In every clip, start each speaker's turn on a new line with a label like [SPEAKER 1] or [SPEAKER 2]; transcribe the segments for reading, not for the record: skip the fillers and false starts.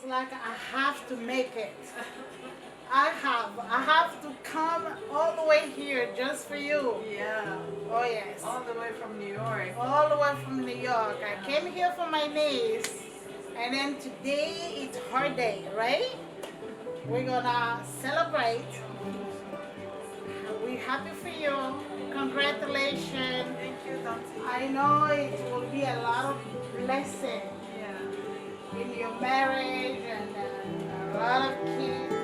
[SPEAKER 1] like I have to make it. I have to come all the way here just for you.
[SPEAKER 2] Yeah.
[SPEAKER 1] Oh yes.
[SPEAKER 2] All the way from New York.
[SPEAKER 1] All the way from New York. I came here for my niece, and then today it's her day, right? We're gonna celebrate. We're happy for you. Congratulations.
[SPEAKER 2] Thank you, Tante.
[SPEAKER 1] I know it will be a lot of blessing
[SPEAKER 2] Yeah.
[SPEAKER 1] in your marriage and a lot of kids.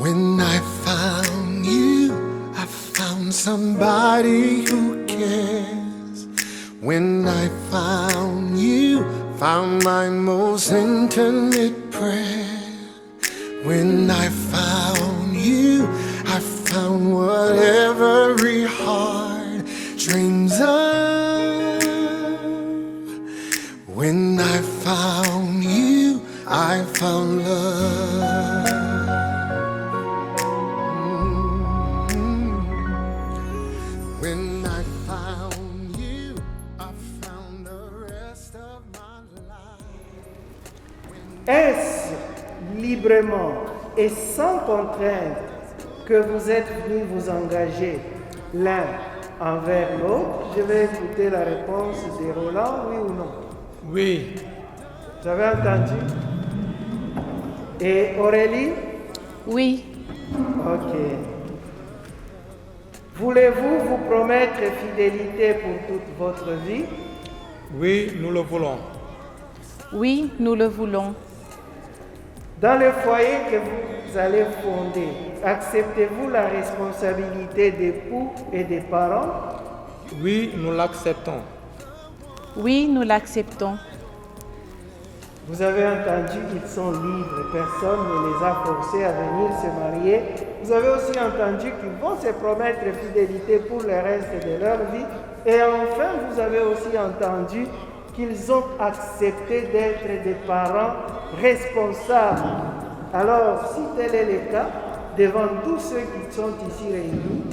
[SPEAKER 3] When I found you, I found somebody who cares. When I found you, found my most intimate prayer. When I found you, I found what every heart dreams of. When I found you, I found love. When I found you, I found the rest of my life.
[SPEAKER 4] Est-ce librement et sans contrainte que vous êtes venus vous engager l'un envers l'autre? Je vais écouter la réponse de Roland, oui ou non?
[SPEAKER 5] Oui,
[SPEAKER 4] Vous avez entendu? Et Aurélie?
[SPEAKER 6] Oui,
[SPEAKER 4] Ok. Voulez-vous vous promettre fidélité pour toute votre vie?
[SPEAKER 5] oui, nous le voulons.
[SPEAKER 6] oui, nous le voulons.
[SPEAKER 4] Dans le foyer que vous allez fonder, acceptez-vous la responsabilité d'époux et des parents?
[SPEAKER 5] Oui, nous l'acceptons.
[SPEAKER 6] Oui, nous l'acceptons.
[SPEAKER 4] Vous avez entendu, ils sont libres, personne ne les a forcés à venir se marier. Vous avez aussi entendu qu'ils vont se promettre fidélité pour le reste de leur vie. Et enfin, vous avez aussi entendu qu'ils ont accepté d'être des parents responsables. Alors, si tel est le cas, devant tous ceux qui sont ici réunis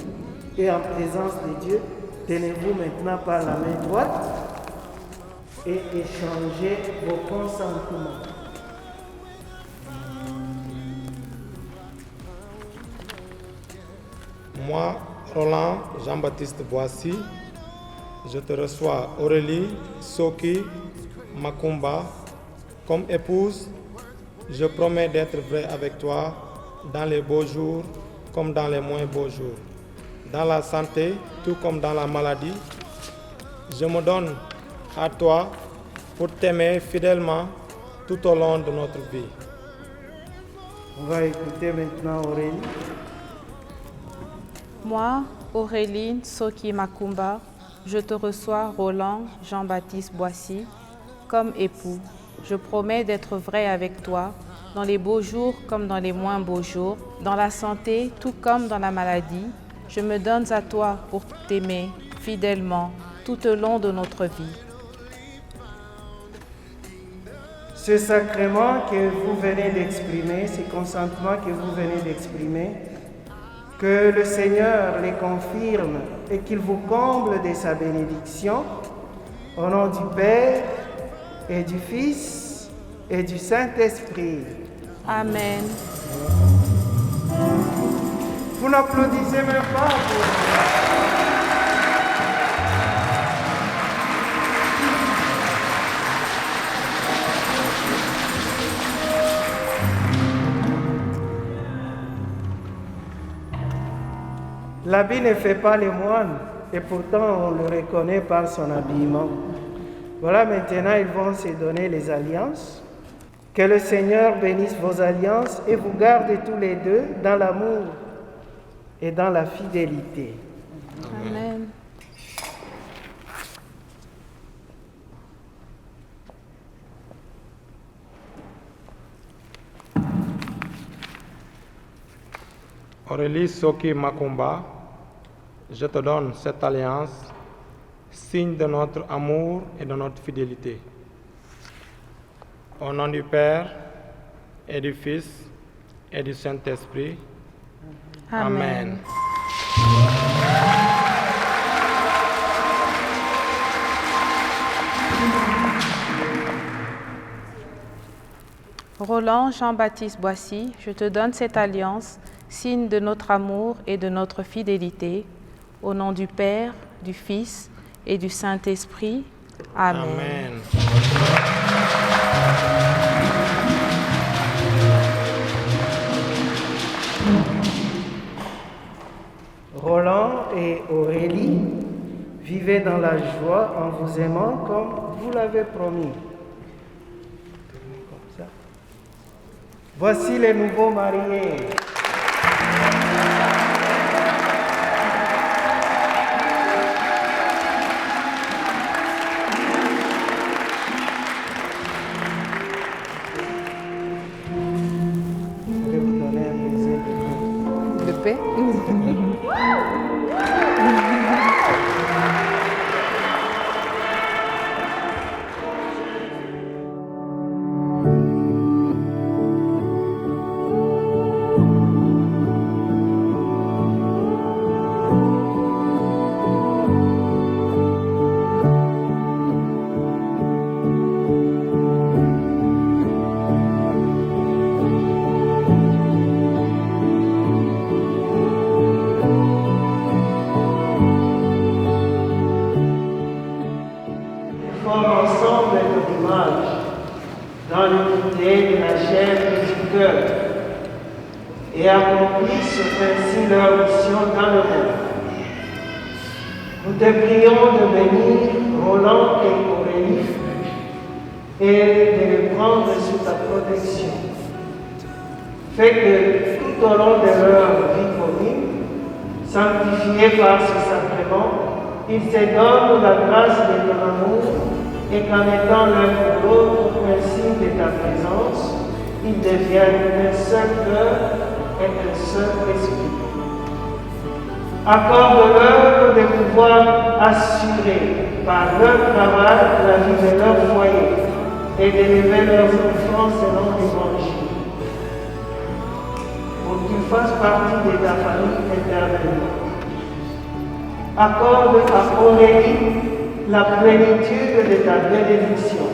[SPEAKER 4] et en présence de Dieu, tenez-vous maintenant par la main droite et échangez vos consentements.
[SPEAKER 5] Moi, Roland Jean-Baptiste Boissy, je te reçois Aurélie Soki Makumba comme épouse. Je promets d'être vrai avec toi dans les beaux jours comme dans les moins beaux jours, dans la santé tout comme dans la maladie, je me donne à toi pour t'aimer fidèlement tout au long de notre vie.
[SPEAKER 4] On va écouter maintenant Aurélie.
[SPEAKER 6] Moi, Aurélie Soki Makumba, je te reçois, Roland Jean-Baptiste Boissy, comme époux. Je promets d'être vrai avec toi, dans les beaux jours comme dans les moins beaux jours, dans la santé tout comme dans la maladie. Je me donne à toi pour t'aimer fidèlement tout au long de notre vie.
[SPEAKER 4] Ce sacrement que vous venez d'exprimer, ce consentement que vous venez d'exprimer, que le Seigneur les confirme et qu'il vous comble de sa bénédiction, au nom du Père et du Fils et du Saint-Esprit.
[SPEAKER 6] Amen.
[SPEAKER 4] Vous n'applaudissez même pas pour... L'habit ne fait pas les moines, et pourtant on le reconnaît par son habillement. Voilà, maintenant ils vont se donner les alliances. Que le Seigneur bénisse vos alliances et vous garde tous les deux dans l'amour et dans la fidélité.
[SPEAKER 6] Amen.
[SPEAKER 5] Aurélie Soki Makumba, je te donne cette alliance, signe de notre amour et de notre fidélité. Au nom du Père et du Fils et du Saint-Esprit. Amen.
[SPEAKER 6] Roland Jean-Baptiste Boissy, je te donne cette alliance, signe de notre amour et de notre fidélité, au nom du Père, du Fils et du Saint-Esprit. Amen.
[SPEAKER 5] Amen.
[SPEAKER 4] Roland et Aurélie, vivez dans la joie en vous aimant comme vous l'avez promis. Comme ça. Voici les nouveaux mariés. Je vais vous donner un baiser de
[SPEAKER 6] De paix.
[SPEAKER 4] forment ensemble notre image dans l'unité de la chair et du cœur et accomplissent ainsi leur mission dans le monde. Nous te prions de bénir Roland et Aurélie et de les prendre sous ta protection. Fais que tout au long de leur vie commune, sanctifiés par ce sacrement, ils se donnent la grâce de ton amour et qu'en étant l'un pour l'autre un signe de ta présence, ils deviennent un seul cœur et un seul esprit. Accorde-leur de pouvoir assurer par leur travail la vie de leur foyer et d'élever leurs enfants selon l'Évangile. Pour qu'ils fassent partie de ta famille éternellement. Accorde à Aurélie la plénitude de ta bénédiction,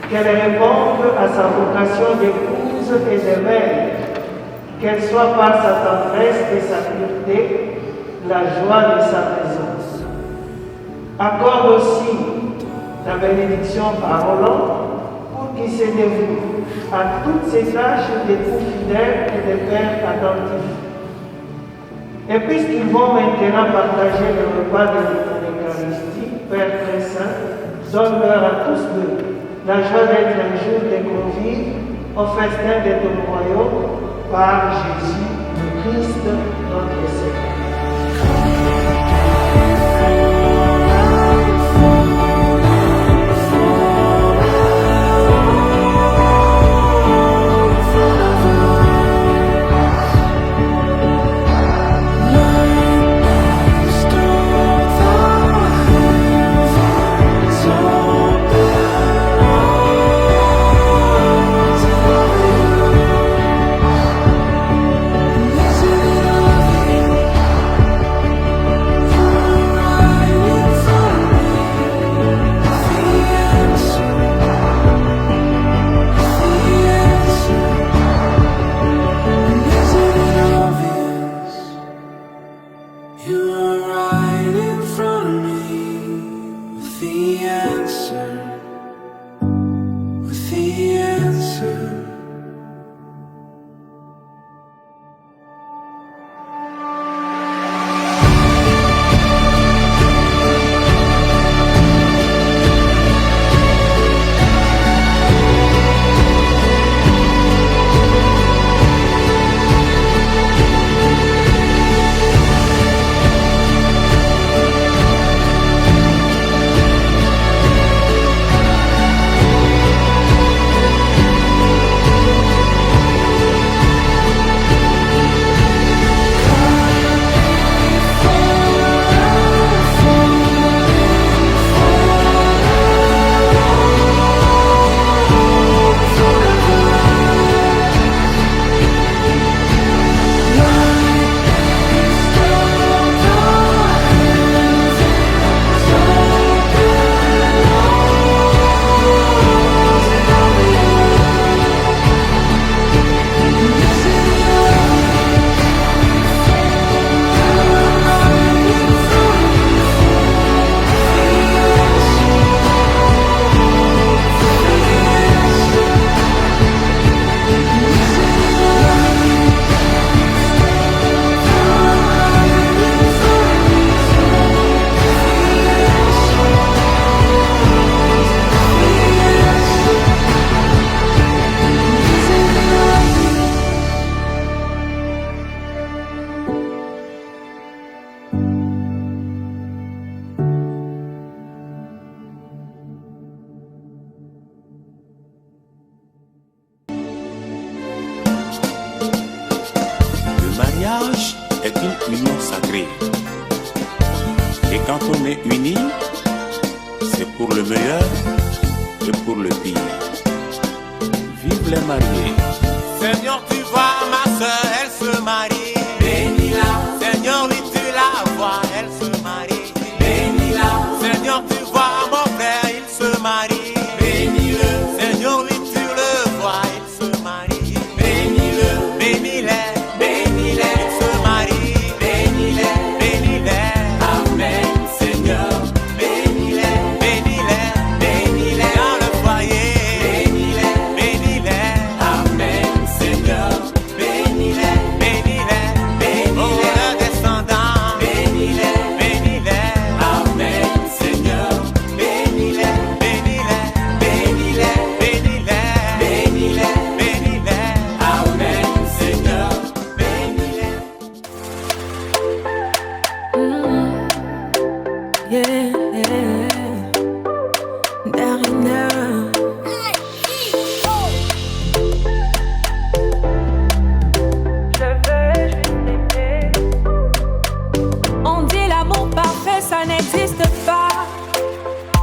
[SPEAKER 4] qu'elle réponde à sa vocation d'épouse et de mère, qu'elle soit par sa tendresse et sa pureté la joie de sa présence. Accorde aussi ta bénédiction à Roland pour qu'il se dévoue à toutes ses tâches d'époux fidèle et de père attentif. Et puisqu'ils vont maintenant partager le repas de l'Eucharistie, Père Donne-leur à tous deux la joie d'être un jour des convives au festin de ton royaume par Jésus, le Christ, notre Seigneur.
[SPEAKER 7] You are right in front of me with the answer, with the answer.
[SPEAKER 8] Le mariage est une union sacrée. Et quand on est unis, c'est pour le meilleur et pour le pire. Vive les mariés. Seigneur, tu vois ma soeur, elle se marie. Bénis-la. Seigneur, oui, tu la vois, elle se marie. Bénis-la. Seigneur, tu vois mon frère, il se marie. Bénis-le. Seigneur, oui, tu le vois, il se marie. Bénis-le. Bénis-les.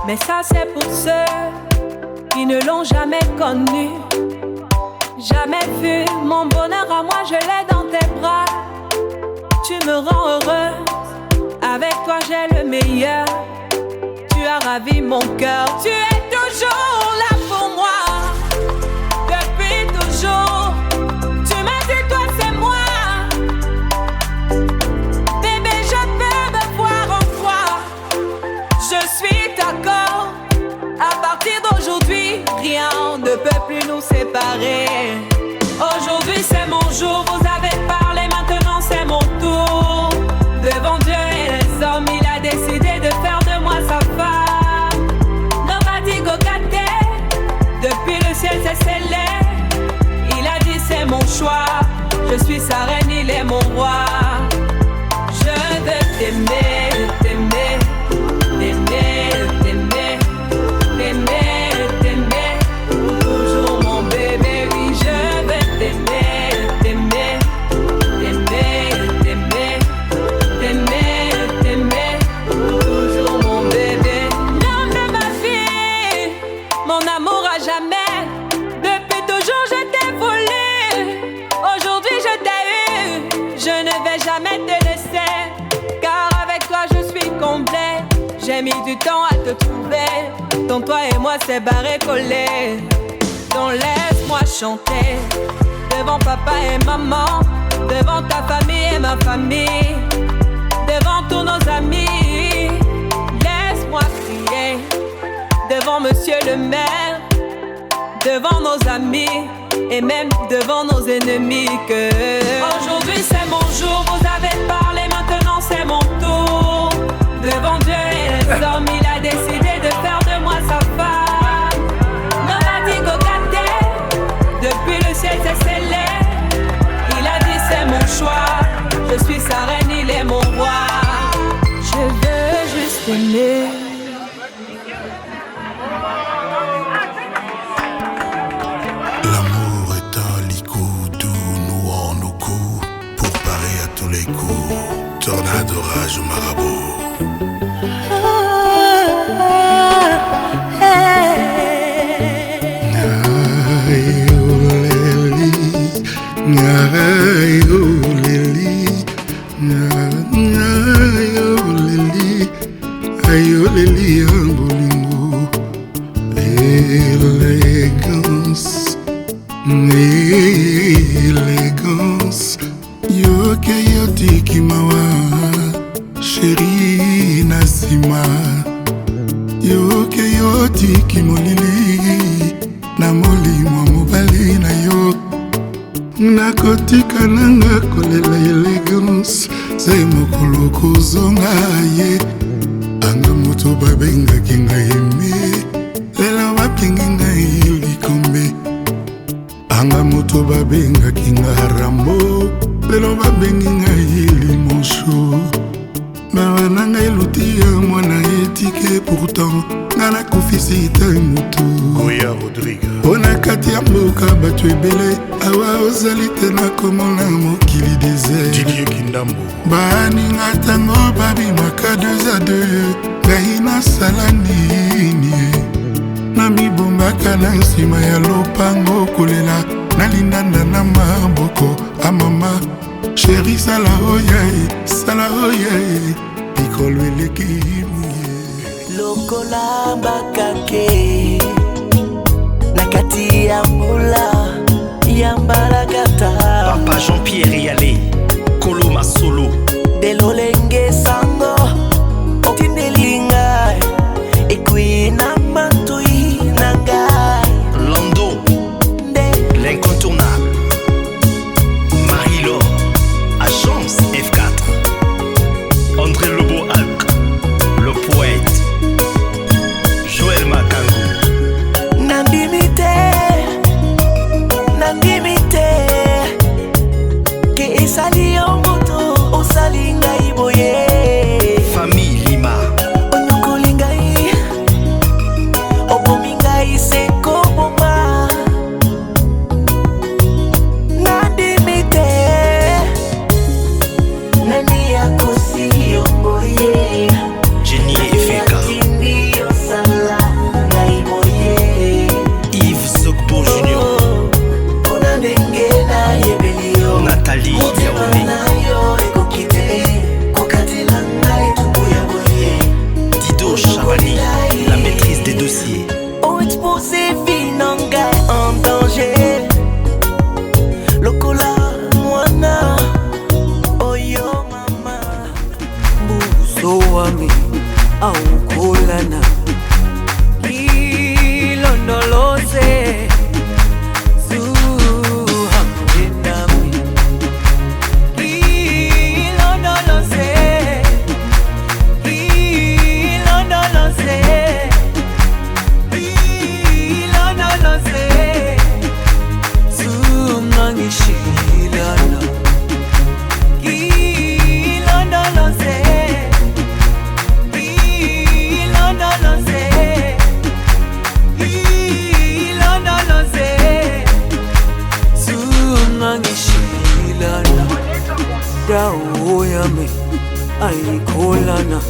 [SPEAKER 9] Mais ça c'est pour ceux qui ne l'ont jamais connu, jamais vu. Mon bonheur à moi, je l'ai dans tes bras. Tu me rends heureuse, avec toi j'ai le meilleur. Tu as ravi mon cœur, tu es toujours là pour moi. Depuis toujours, tu m'as dit toi c'est moi. Bébé, je peux me voir en toi. Je suis d'accord, à partir d'aujourd'hui, rien ne peut plus nous séparer. Aujourd'hui c'est mon jour, vous avez parlé, maintenant c'est mon tour. Devant Dieu et les hommes, il a décidé de faire de moi sa femme. Ne Je suis sa reine, il est mon roi. Je veux t'aimer, t'aimer, t'aimer, t'aimer, t'aimer, t'aimer. Toujours mon bébé, oui, je veux t'aimer, t'aimer, t'aimer, t'aimer, t'aimer, t'aimer. Toujours mon bébé. L'homme de ma vie, mon amour à jamais. Depuis toujours je t'ai voulu. Aujourd'hui je t'ai eu. Je ne vais jamais te laisser, car avec toi je suis complet. J'ai mis du temps à te trouver. Dans toi et moi c'est barré collé. Donc laisse-moi chanter devant papa et maman, devant ta famille et ma famille, devant tous nos amis. Laisse-moi crier devant monsieur le maire, devant nos amis et même devant nos ennemis que aujourd'hui c'est mon jour, vous avez parlé, maintenant c'est mon tour. Devant Dieu et les hommes, il a décidé de faire de moi sa femme. Nobody go get there. Depuis le ciel c'est scellé. Il a dit c'est mon choix. Je suis sa reine, il est mon roi. Je veux juste aimer.
[SPEAKER 3] L'amour est un licou doux, nouant nos coups, pour parer à tous les coups. Tornade, orage ou marabout. Élégance, yoke yotiki mawa, chérie Nasima. Yoke yotiki molili, na molimo mobali na yo. Nakotika nanga kolela élégance, c'est mokolo kozonga ye. Anga moto babengaki ngai aimé, lelo bapengi ngai likombe. Anga moto babengaki nga Rambo, lelo babengi ngai limoncho. Mawa nanga eluti ya mwana etike, pourtant nga nakufisi te mutu. Goya Rodrigue mpona kati ya mboka bato ebele, awa ozali te nakomona mokili désert. Didier Kindambo baninga ntango babimaka 2 à 2, ngai nasala nini? Namibombaka na nsima ya lopango kolela, nalindanda na maboko amama. Chéri sala oye, pikolo eleki muye.
[SPEAKER 10] Lokola bakake nakati ya mbula ya mbalagata.
[SPEAKER 11] Papa Jean-Pierre Yalé, Kolo Masolo
[SPEAKER 10] Delolenge sango otindelinga ekwi na matui nangai.
[SPEAKER 11] Lando l'incontournable, Marie-Laure, Agence F4, André Lobo-Alc, le poète, Joël Makango. Nandimite ke esali yo moto osali ngai boye. Famille Lima onyokoli ngai obomi ngai seko boma. Nandimite nani akosi yo boye. Jenny Efeka osala ngai boye. Yves Zogbo Junior, Nathalie Yaoundé, Dido Chavani, la maîtrise des dossiers.
[SPEAKER 10] Oh, exposé Vinanga en danger. Lokola mwana, oh yo mama. Buso wami au kolana, ilonolose. Zoom nangishilana ayikholana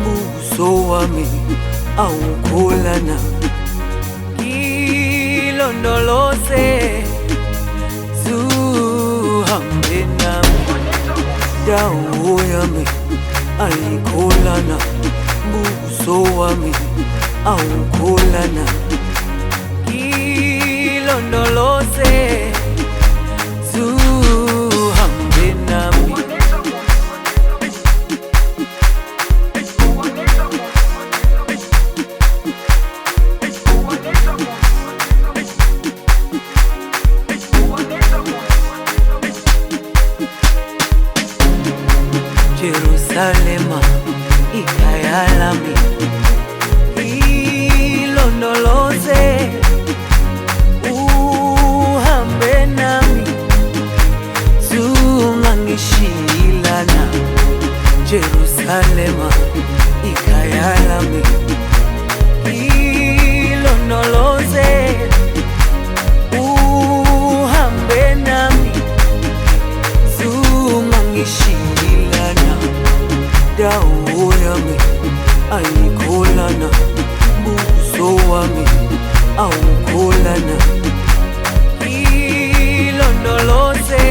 [SPEAKER 10] buso wami awukholana ilondoloze zuhambe nami dawo yami ayikholana buso wami awukholana ilondoloze zuhambe nami Jerusalema ikayalami ilondoloze uhambe nami zungangishilana Jerusalema ikayalami ilondoloze uhambe nami zungangishilana dawo yami ayikholana buso wami awukholana ilondoloze